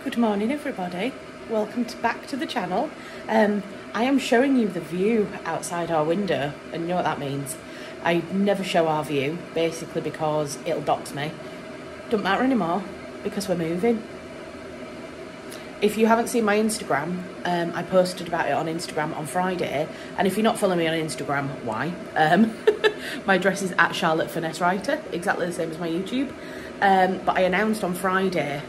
Good morning everybody, welcome back to the channel. I am showing you the view outside our window, and you know what that means. I never show our view, basically because it'll dox me. Doesn't matter anymore, because we're moving. If you haven't seen my Instagram, I posted about it on Instagram on Friday, and if you're not following me on Instagram, why? My address is at charlottefurnesswriter, exactly the same as my YouTube. But I announced on Friday,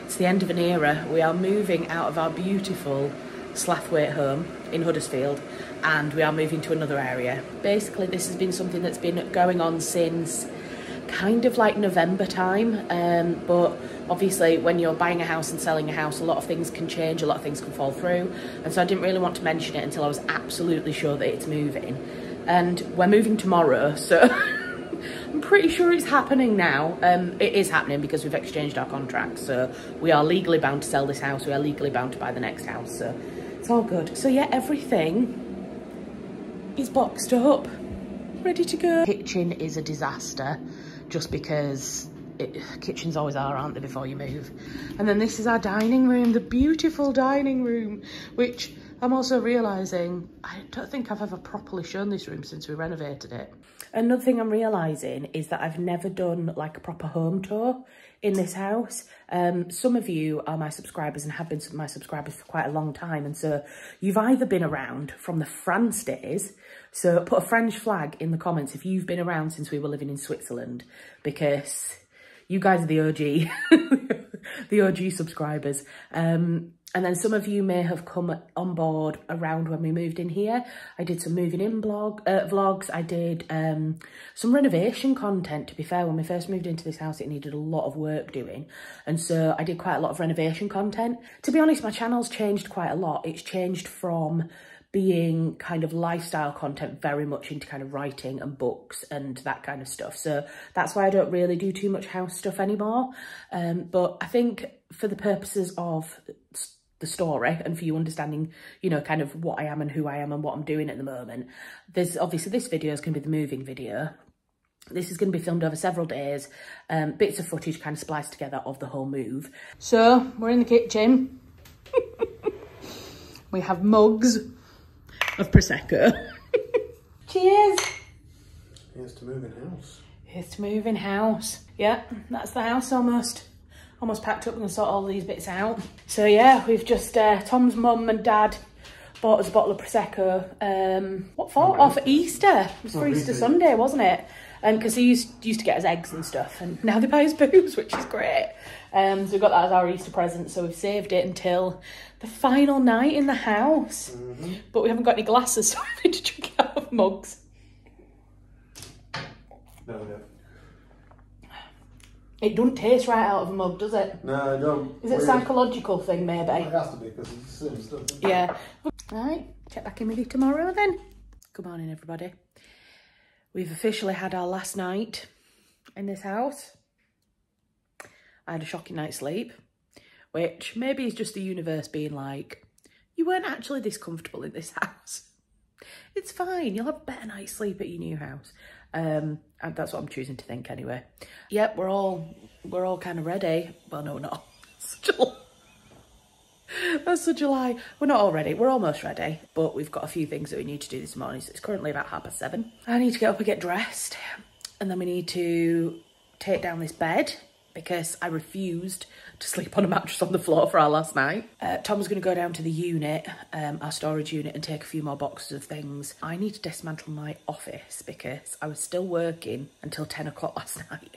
it's the end of an era. We are moving out of our beautiful Slathwaite home in Huddersfield, and we are moving to another area. Basically, this has been something that's been going on since kind of like November time, but obviously when you're buying a house and selling a house, a lot of things can change, a lot of things can fall through, and so I didn't really want to mention it until I was absolutely sure that it's moving. And we're moving tomorrow, so I'm pretty sure it's happening now. It is happening because we've exchanged our contracts, so we are legally bound to sell this house, we are legally bound to buy the next house, so it's all good. So yeah, everything is boxed up, ready to go. Kitchen is a disaster, just because kitchens always are, aren't they, before you move. And then this is our dining room, the beautiful dining room, which I'm also realising I don't think I've ever properly shown this room since we renovated it. Another thing I'm realising is that I've never done like a proper home tour in this house. Some of you are my subscribers and have been my subscribers for quite a long time, and so you've either been around from the France days, so put a French flag in the comments if you've been around since we were living in Switzerland, because you guys are the OG, the OG subscribers. And then some of you may have come on board around when we moved in here. I did some moving in vlogs. I did some renovation content, to be fair. When we first moved into this house, it needed a lot of work doing. And so I did quite a lot of renovation content. To be honest, my channel's changed quite a lot. It's changed from being kind of lifestyle content very much into kind of writing and books and that kind of stuff. So that's why I don't really do too much house stuff anymore. But I think for the purposes of the story and for you understanding, you know, kind of what I am and who I am and what I'm doing at the moment, there's obviously this video is going to be the moving video. This is going to be filmed over several days, bits of footage kind of spliced together of the whole move. So we're in the kitchen. We have mugs of Prosecco. Cheers. Here's to moving house. Here's to moving house. Yeah, that's the house almost packed up and sort all these bits out. So yeah, we've just, Tom's mum and dad bought us a bottle of Prosecco. What for? Oh, for Easter. It was for Easter Sunday, wasn't it? Because he used to get us eggs and stuff, and now they buy us booze, which is great. So we got that as our Easter present, so we've saved it until the final night in the house. But we haven't got any glasses, so we need to drink it out of mugs. No. It doesn't taste right out of a mug, does it? No, I don't. Is it a psychological thing, maybe? It has to be, because it's the same stuff. Yeah. Right, check back in with you tomorrow then. Good morning, everybody. We've officially had our last night in this house. I had a shocking night's sleep, which maybe is just the universe being like, you weren't actually this comfortable in this house. It's fine, you'll have a better night's sleep at your new house. And that's what I'm choosing to think anyway. Yep, we're all kind of ready. Well, no, we're not. That's such a lie. We're not all ready. We're almost ready, but we've got a few things that we need to do this morning. So it's currently about 7:30. I need to get up and get dressed, and then we need to take down this bed because I refused to sleep on a mattress on the floor for our last night. Tom's going to go down to the unit, our storage unit, and take a few more boxes of things. I need to dismantle my office because I was still working until 10 o'clock last night.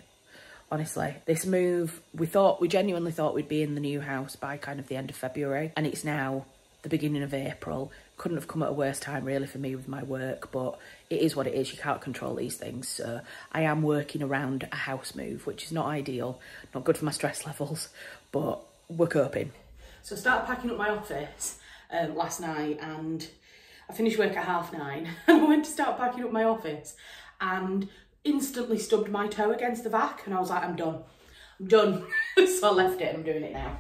Honestly, this move, we genuinely thought we'd be in the new house by kind of the end of February, and it's now the beginning of April. Couldn't have come at a worse time really for me with my work, but it is what it is. You can't control these things. So I am working around a house move, which is not ideal, not good for my stress levels, but we're coping. So I started packing up my office last night, and I finished work at 9:30 and I went to start packing up my office and instantly stubbed my toe against the back, and I was like, I'm done. So I left it and I'm doing it now.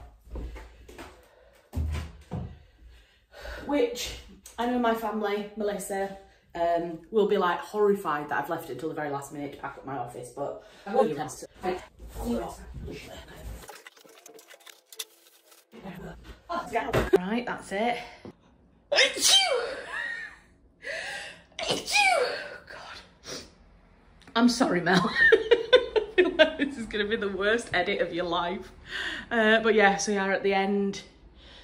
Which I know my family, Melissa, will be like horrified that I've left it till the very last minute to pack up my office, but Right, that's it. God. I'm sorry, Mel. I feel like this is going to be the worst edit of your life. But yeah, so we are at the end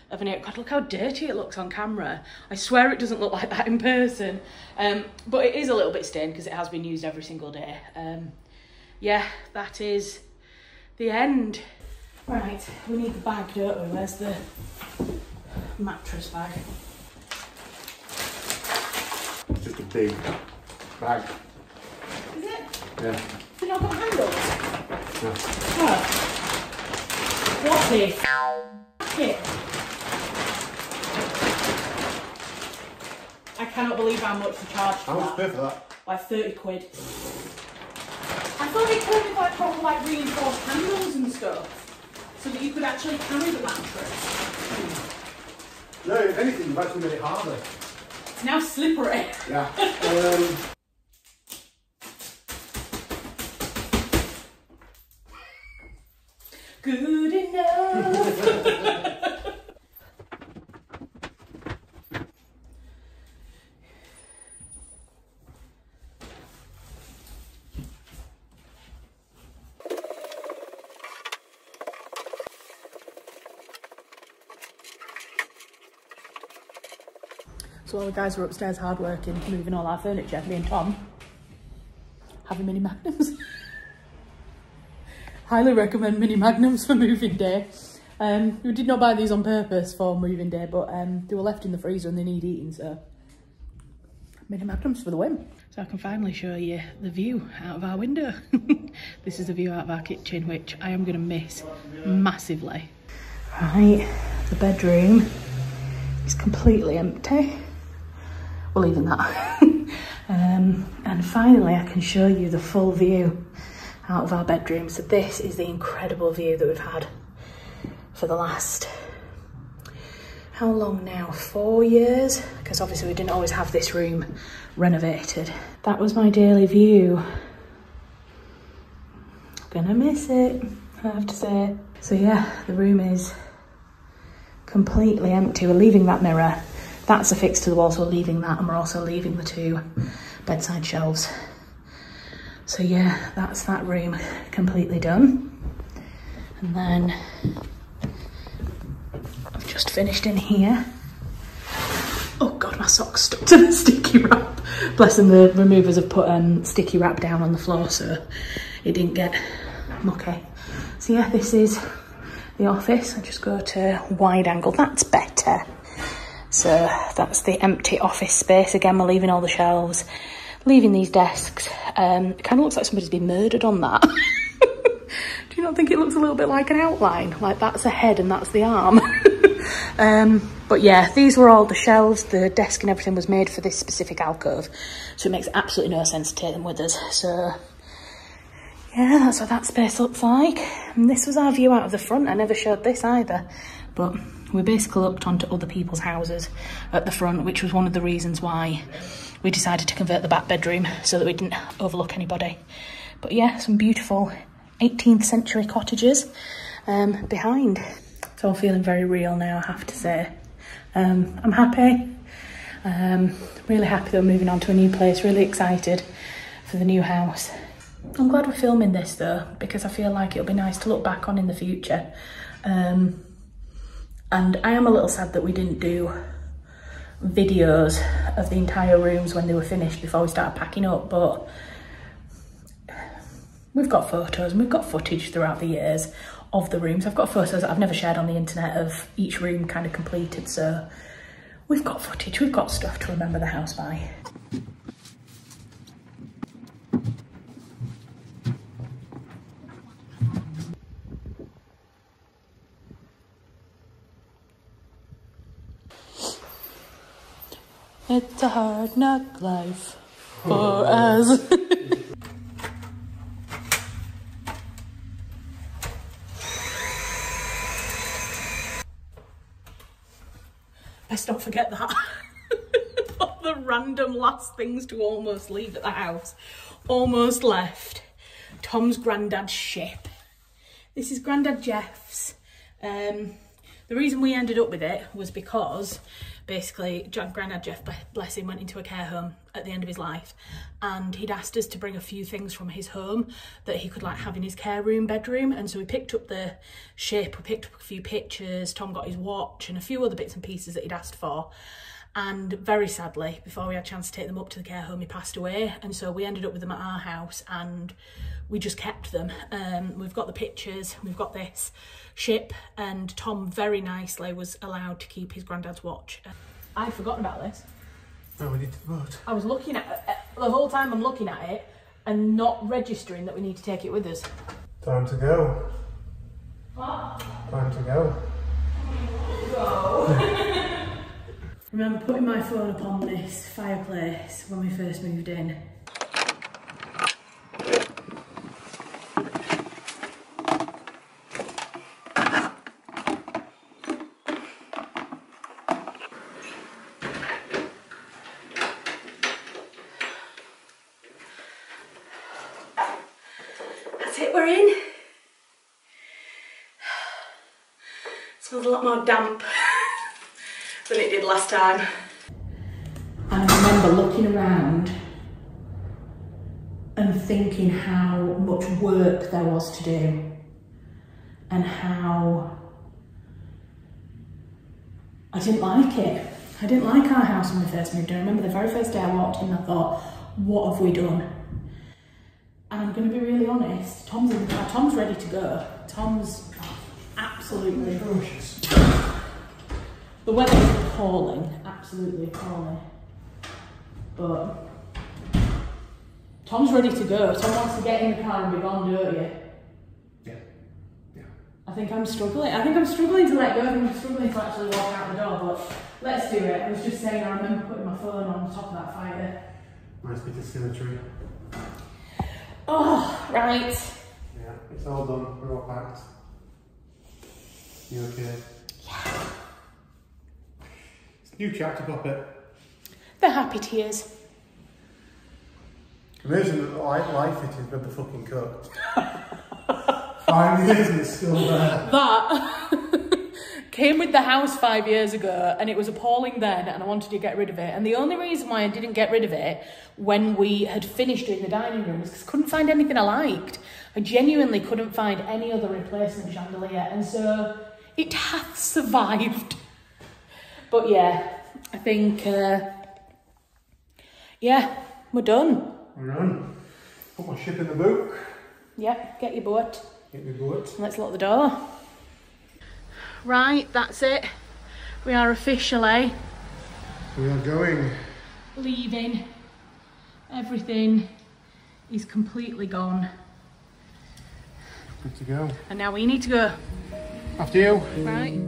of an area. God, look how dirty it looks on camera. I swear it doesn't look like that in person. But it is a little bit stained because it has been used every single day. Yeah, that is the end. Right, we need the bag, don't we? Where's the mattress bag? It's just a big bag. Is it? Yeah. Has it not got handles? No. Oh. What's it? Shit. I cannot believe how much they charged for How much that. pay for that? Like 30 quid. I thought it came with like proper like reinforced handles and stuff, so that you could actually carry the mattress. No, if anything, you've actually made it harder. It's now slippery. Yeah. Good enough. So while the guys were upstairs hard working, moving all our furniture, me and Tom having mini magnums. Highly recommend mini magnums for moving day. We did not buy these on purpose for moving day, but they were left in the freezer and they need eating, so mini magnums for the win. So I can finally show you the view out of our window. This is the view out of our kitchen, which I am going to miss massively. Right, the bedroom is completely empty. We're leaving that. And finally I can show you the full view out of our bedroom. So this is the incredible view that we've had for the last, how long now? 4 years? Because obviously we didn't always have this room renovated. That was my daily view. Gonna miss it, I have to say. So yeah, the room is completely empty. We're leaving that mirror. That's affixed to the wall, so we're leaving that, and we're also leaving the 2 bedside shelves. So yeah, that's that room completely done. And then I've just finished in here. Oh God, my sock's stuck to the sticky wrap. Bless them, the removers have put sticky wrap down on the floor so it didn't get mucky. So yeah, this is the office. I just go to wide angle, that's better. So that's the empty office space. Again, we're leaving all the shelves, leaving these desks. It kind of looks like somebody's been murdered on that. Do you not think it looks a little bit like an outline? Like that's a head and that's the arm. But yeah, these were all the shelves. The desk and everything was made for this specific alcove. So it makes absolutely no sense to take them with us. So yeah, that's what that space looks like. And this was our view out of the front. I never showed this either. But we basically looked onto other people's houses at the front, which was one of the reasons why we decided to convert the back bedroom so that we didn't overlook anybody. But yeah, some beautiful 18th century cottages behind. It's all feeling very real now, I have to say. I'm happy. Really happy that we're moving on to a new place, really excited for the new house. I'm glad we're filming this though, because I feel like it'll be nice to look back on in the future. And I am a little sad that we didn't do videos of the entire rooms when they were finished before we started packing up, but we've got photos and we've got footage throughout the years of the rooms. I've got photos that I've never shared on the internet of each room kind of completed, so we've got footage, we've got stuff to remember the house by. It's a hard knock life for us. Let's not forget that. The random last things to almost leave at the house. Almost left. Tom's granddad's ship. This is Grandad Jeff's. The The reason we ended up with it was because basically Grandad Jeff, bless him, went into a care home at the end of his life, and he'd asked us to bring a few things from his home that he could like have in his care room, bedroom. And so we picked up the ship, we picked up a few pictures, Tom got his watch and a few other bits and pieces that he'd asked for. And very sadly, before we had a chance to take them up to the care home, he passed away. And so we ended up with them at our house and we just kept them. We've got the pictures, we've got this ship, and Tom very nicely was allowed to keep his granddad's watch. I'd forgotten about this. Oh, we need to vote. I was looking at it, the whole time I'm looking at it and not registering that we need to take it with us. Time to go. What? Time to go. Go. Remember putting my phone up on this fireplace when we first moved in. That's it, we're in. Smells a lot more damp than it did last time. And I remember looking around and thinking how much work there was to do and how I didn't like it. I didn't like our house when we first moved in. I remember the very first day I walked in, I thought, what have we done? And I'm going to be really honest, Tom's ready to go. Tom's absolutely Atrocious. The weather is appalling, absolutely appalling. But Tom's ready to go. Tom wants to get in the car and be gone, don't you? Yeah. Yeah. I think I'm struggling. I think I'm struggling to let go. I think I'm struggling to actually walk out the door, but let's do it. I was just saying, I remember putting my phone on top of that fire. Nice bit of symmetry. Oh, right. Yeah, it's all done. We're all packed. You okay? Yeah. New chapter, Puppet. The happy tears. Amazing that life it is with the fucking coat. 5 years and it's still there. That came with the house 5 years ago and it was appalling then and I wanted to get rid of it. And the only reason why I didn't get rid of it when we had finished doing the dining room was because I couldn't find anything I liked. I genuinely couldn't find any other replacement chandelier, and so it hath survived. But yeah, I think, yeah, we're done. We're done. Put my ship in the boot. Yep, get your boat. Get my boot. Let's lock the door. Right, that's it. We are officially... We are going. Leaving. Everything is completely gone. Good to go. And now we need to go. After you. Right.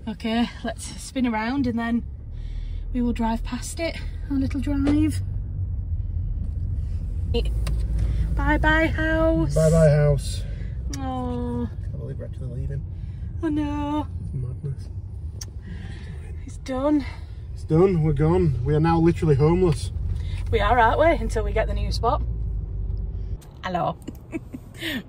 Okay, let's spin around and then we will drive past it. Our little drive. Bye bye house. Bye bye house. Oh. I believe we're actually leaving. Oh no. Madness. It's done. It's done, we're gone. We are now literally homeless. We are, aren't we? Until we get the new spot. Hello.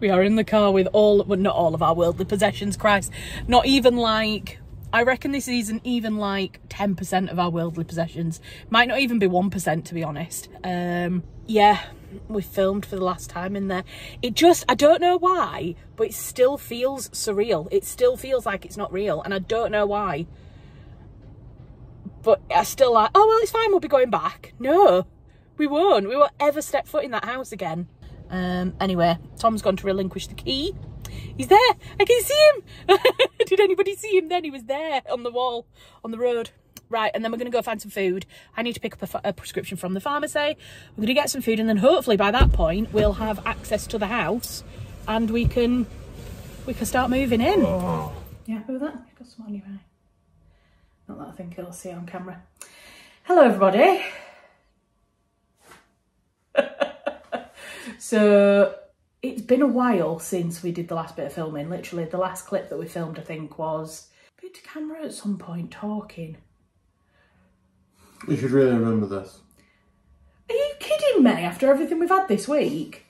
We are in the car with all, well, not all of our worldly possessions, Christ. Not even like, I reckon this isn't even like 10% of our worldly possessions. Might not even be 1%, to be honest. Yeah, we filmed for the last time in there. It just, I don't know why, but it still feels surreal. It still feels like it's not real, and I don't know why. But I still like, oh, well, it's fine, we'll be going back. No, we won't. We won't ever step foot in that house again. Anyway, Tom's gone to relinquish the key. He's there. I can see him. Did anybody see him then? He was there on the wall, on the road. Right, and then we're going to go find some food. I need to pick up a prescription from the pharmacy. We're going to get some food, and then hopefully by that point we'll have access to the house and we can start moving in. Oh. You happy with that? You've got some on your eye. Not that I think it'll see on camera. Hello everybody. So it's been a while since we did the last bit of filming. Literally the last clip that we filmed, I think, was a bit to camera at some point talking. You should really remember this. Are you kidding me? After everything we've had this week?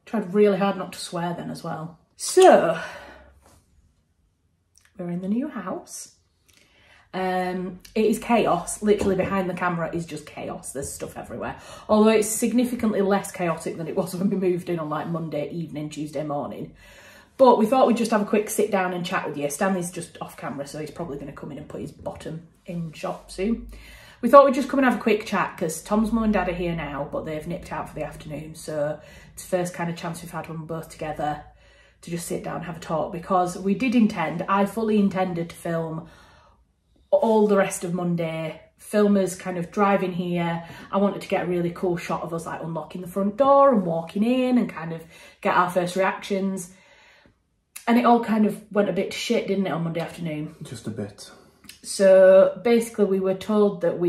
Tried really hard not to swear then as well. So we're in the new house. It is chaos. Literally behind the camera is just chaos. There's stuff everywhere. Although it's significantly less chaotic than it was when we moved in on like Monday evening, Tuesday morning. But we thought we'd just have a quick sit down and chat with you. Stanley's just off camera, so he's probably going to come in and put his bottom in shop soon. We thought we'd just come and have a quick chat because Tom's mum and dad are here now, but they've nipped out for the afternoon. So it's the first kind of chance we've had when we're both together to just sit down and have a talk, because we did intend, I fully intended to film all the rest of Monday, film us kind of driving here. I wanted to get a really cool shot of us like unlocking the front door and walking in and kind of get our first reactions. And it all kind of went a bit to shit, didn't it, on Monday afternoon? Just a bit. So basically we were told that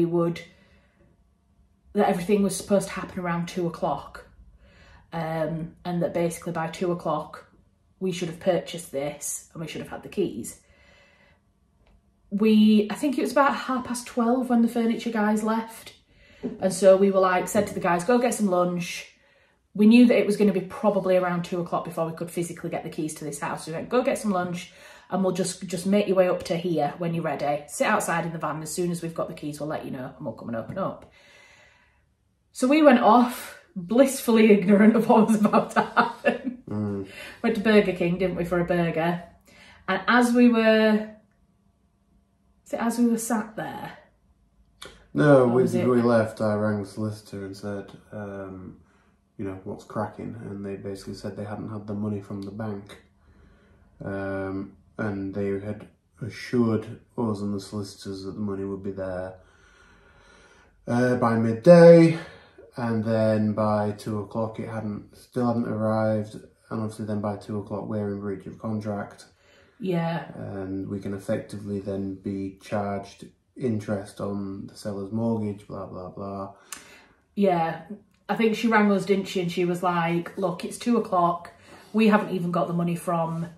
that everything was supposed to happen around 2 o'clock. And that basically by 2 o'clock we should have purchased this and we should have had the keys. I think it was about 12:30 when the furniture guys left. And so we were like, said to the guys, go get some lunch. We knew that it was going to be probably around 2 o'clock before we could physically get the keys to this house. So we went, go get some lunch and we'll just make your way up to here when you're ready. Sit outside in the van. As soon as we've got the keys, we'll let you know and we'll come and open up. So we went off, blissfully ignorant of what was about to happen. Went to Burger King, didn't we, for a burger. And as we were sat there. No, we left, I rang the solicitor and said, you know, what's cracking? And they basically said they hadn't had the money from the bank. And they had assured us and the solicitors that the money would be there by midday. And then by 2 o'clock it still hadn't arrived. And obviously then by 2 o'clock we're in breach of contract. Yeah. And we can effectively then be charged interest on the seller's mortgage, blah, blah, blah. Yeah. I think she rang us, didn't she? And she was like, look, it's 2 o'clock. We haven't even got the money from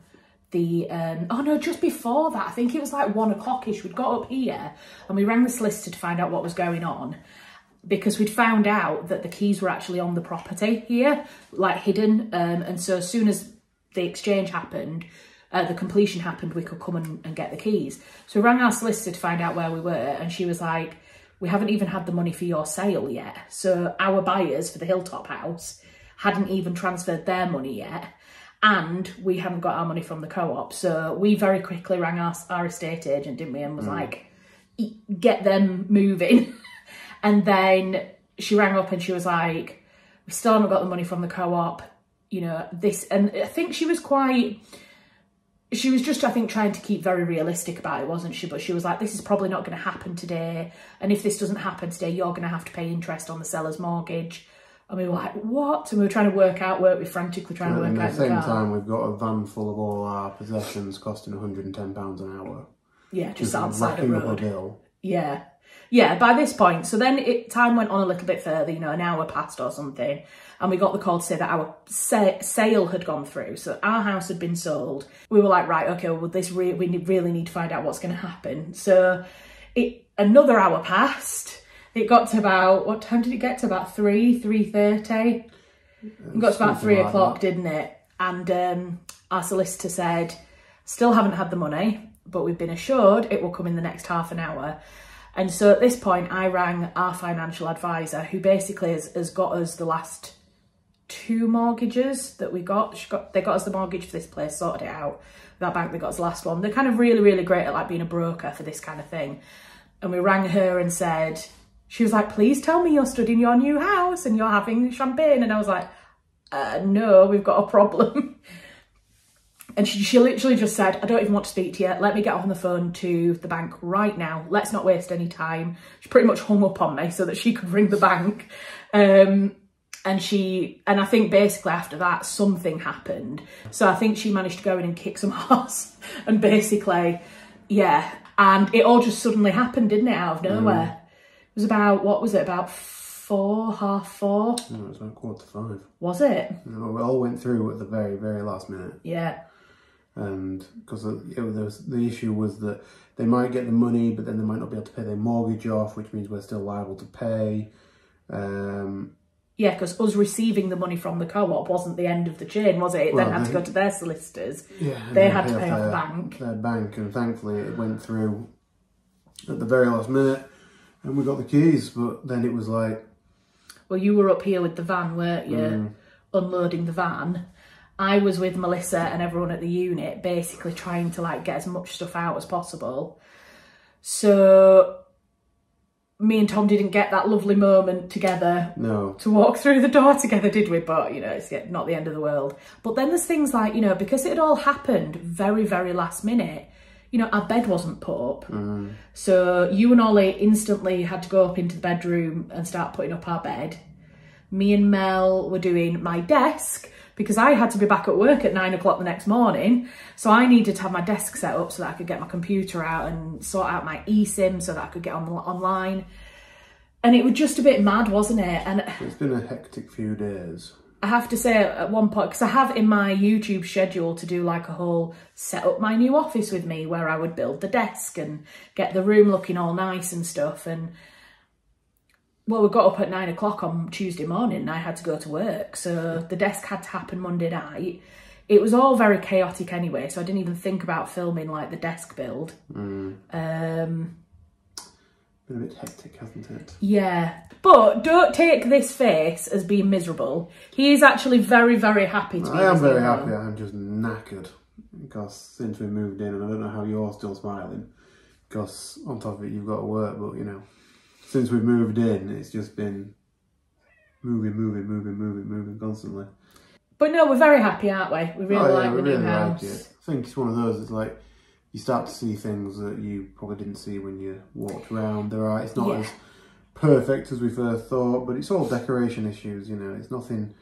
the, oh no, just before that. I think it was like 1 o'clock-ish. We'd got up here and we rang the solicitor to find out what was going on, because we'd found out that the keys were actually on the property here, like hidden. And so as soon as the exchange happened, the completion happened, we could come and get the keys. So we rang our solicitor to find out where we were, and she was like, we haven't even had the money for your sale yet. So our buyers for the Hilltop house hadn't even transferred their money yet, and we hadn't got our money from the co-op. So we very quickly rang our estate agent, didn't we, and was like, get them moving. And then she rang up and she was like, we still haven't got the money from the co-op, you know, this. And I think she was just, I think, trying to keep very realistic about it, wasn't she? But she was like, this is probably not going to happen today. And if this doesn't happen today, you're going to have to pay interest on the seller's mortgage. And we were like, what? And we were trying to work out, weren't we, frantically trying to work out. At the same time, we've got a van full of all our possessions costing £110 an hour. Yeah, just outside the road. Up a bill. Yeah. Yeah, by this point, so then time went on a little bit further, you know, an hour passed or something, and we got the call to say that our sale had gone through, so our house had been sold. We were like, right, okay, well, we really need to find out what's going to happen. So another hour passed. It got to about, what time did it get to? About 3:30? It got to about 3 o'clock, didn't it? And our solicitor said, still haven't had the money, but we've been assured it will come in the next half an hour. And so at this point, I rang our financial advisor, who basically has got us the last 2 mortgages that we got. They got us the mortgage for this place, sorted it out. That bank, they got us the last one. They're kind of really, really great at like being a broker for this kind of thing. And we rang her and said, she was like, please tell me you're stood in your new house and you're having champagne. And I was like, no, we've got a problem. And she literally just said, I don't even want to speak to you. Let me get on the phone to the bank right now. Let's not waste any time. She pretty much hung up on me so that she could ring the bank. And I think basically after that, something happened. So I think she managed to go in and kick some ass. And basically, yeah. And it all just suddenly happened, didn't it, out of nowhere? It was about, what was it, about 4, half 4? No, it was about 4:45. Was it? No, it all went through at the very, very last minute. Yeah. And because the issue was that they might get the money, but then they might not be able to pay their mortgage off, which means we're still liable to pay. Yeah, because us receiving the money from the co-op wasn't the end of the chain, was it? It then had to go to their solicitors. Yeah, they had to pay off the bank. Their bank, and thankfully it went through at the very last minute, and we got the keys. But then it was like, well, you were up here with the van, weren't you? Unloading the van. I was with Melissa and everyone at the unit, basically trying to like get as much stuff out as possible. So me and Tom didn't get that lovely moment together to walk through the door together, did we? But, you know, it's not the end of the world. But then there's things like, you know, because it had all happened very, very last minute, you know, our bed wasn't put up. So you and Ollie instantly had to go up into the bedroom and start putting up our bed. Me and Mel were doing my desk, because I had to be back at work at 9 o'clock the next morning. So I needed to have my desk set up so that I could get my computer out and sort out my eSIM so that I could get online. And it was just a bit mad, wasn't it? And it's been a hectic few days. I have to say at one point, because I have in my YouTube schedule to do like a whole set up my new office with me where I would build the desk and get the room looking all nice and stuff. And well, we got up at 9 o'clock on Tuesday morning and I had to go to work. So the desk had to happen Monday night. It was all very chaotic anyway, so I didn't even think about filming like the desk build. Been a bit hectic, hasn't it? Yeah. But don't take this face as being miserable. He is actually very, very happy to be I am very happy. I'm just knackered. Because since we moved in, and I don't know how you're still smiling, because on top of it you've got to work, but you know, since we've moved in, it's just been moving constantly. But no, we're very happy, aren't we? We really like the new house. Like it. I think it's one of those, it's like, you start to see things that you probably didn't see when you walked around. It's not as perfect as we first thought, but it's all decoration issues, you know, it's nothing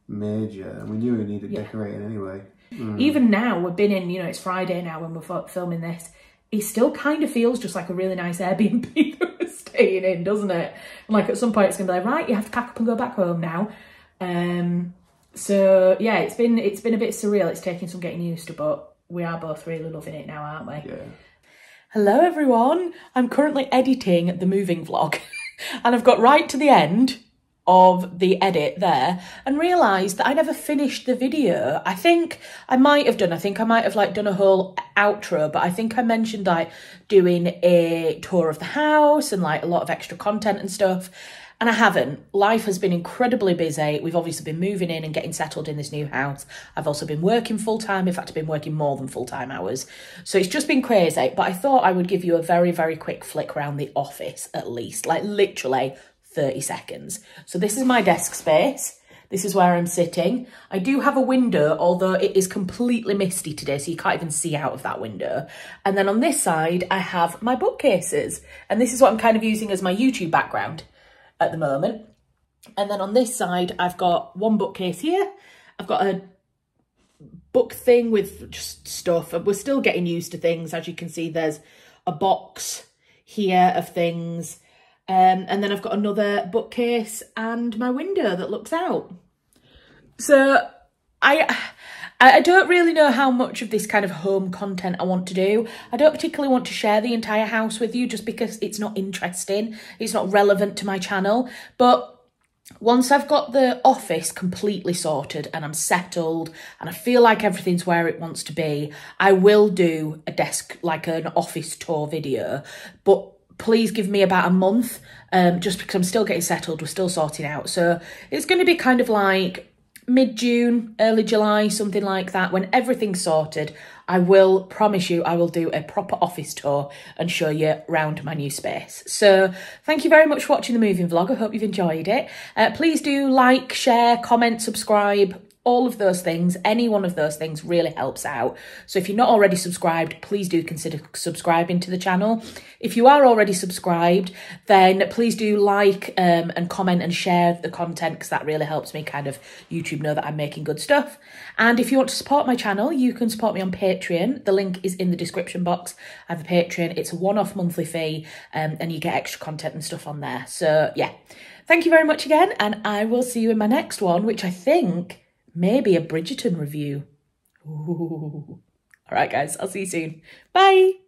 major, and we knew we needed decorating anyway. Even now, we've been in, you know, it's Friday now when we're filming this, it still kind of feels just like a really nice Airbnb that we're staying in, doesn't it? And like at some point it's going to be like, right, you have to pack up and go back home now. So yeah, it's been a bit surreal. It's taking some getting used to, but we are both really loving it now, aren't we? Yeah. Hello everyone. I'm currently editing the moving vlog and I've got right to the end of the edit there and realised that I never finished the video. I think I might have like done a whole outro, but I think I mentioned like doing a tour of the house and like a lot of extra content and stuff. And I haven't. Life has been incredibly busy. We've obviously been moving in and getting settled in this new house. I've also been working full-time. In fact, I've been working more than full-time hours. So it's just been crazy. But I thought I would give you a very, very quick flick around the office at least. Like literally 30 seconds. So this is my desk space. This is where I'm sitting. I do have a window, although it is completely misty today, so you can't even see out of that window. And then on this side, I have my bookcases. And this is what I'm kind of using as my YouTube background at the moment. And then on this side, I've got one bookcase here. I've got a book thing with just stuff. We're still getting used to things. As you can see, there's a box here of things. And then I've got another bookcase and my window that looks out. So I don't really know how much of this kind of home content I want to do. I don't particularly want to share the entire house with you just because it's not interesting. It's not relevant to my channel. But once I've got the office completely sorted and I'm settled and I feel like everything's where it wants to be, I will do a desk, like an office tour video. But please give me about a month, just because I'm still getting settled. We're still sorting out. So it's going to be kind of like mid-June, early July, something like that. When everything's sorted, I will promise you I will do a proper office tour and show you around my new space. So thank you very much for watching the moving vlog. I hope you've enjoyed it. Please do like, share, comment, subscribe, all of those things. Any one of those things really helps out. So if you're not already subscribed, please do consider subscribing to the channel. If you are already subscribed, then please do like and comment and share the content, because that really helps me kind of YouTube know that I'm making good stuff. And if you want to support my channel, you can support me on Patreon. The link is in the description box. I have a Patreon. It's a one-off monthly fee, and you get extra content and stuff on there. So yeah, thank you very much again, and I will see you in my next one, which I think maybe a Bridgerton review. Ooh. All right, guys, I'll see you soon. Bye.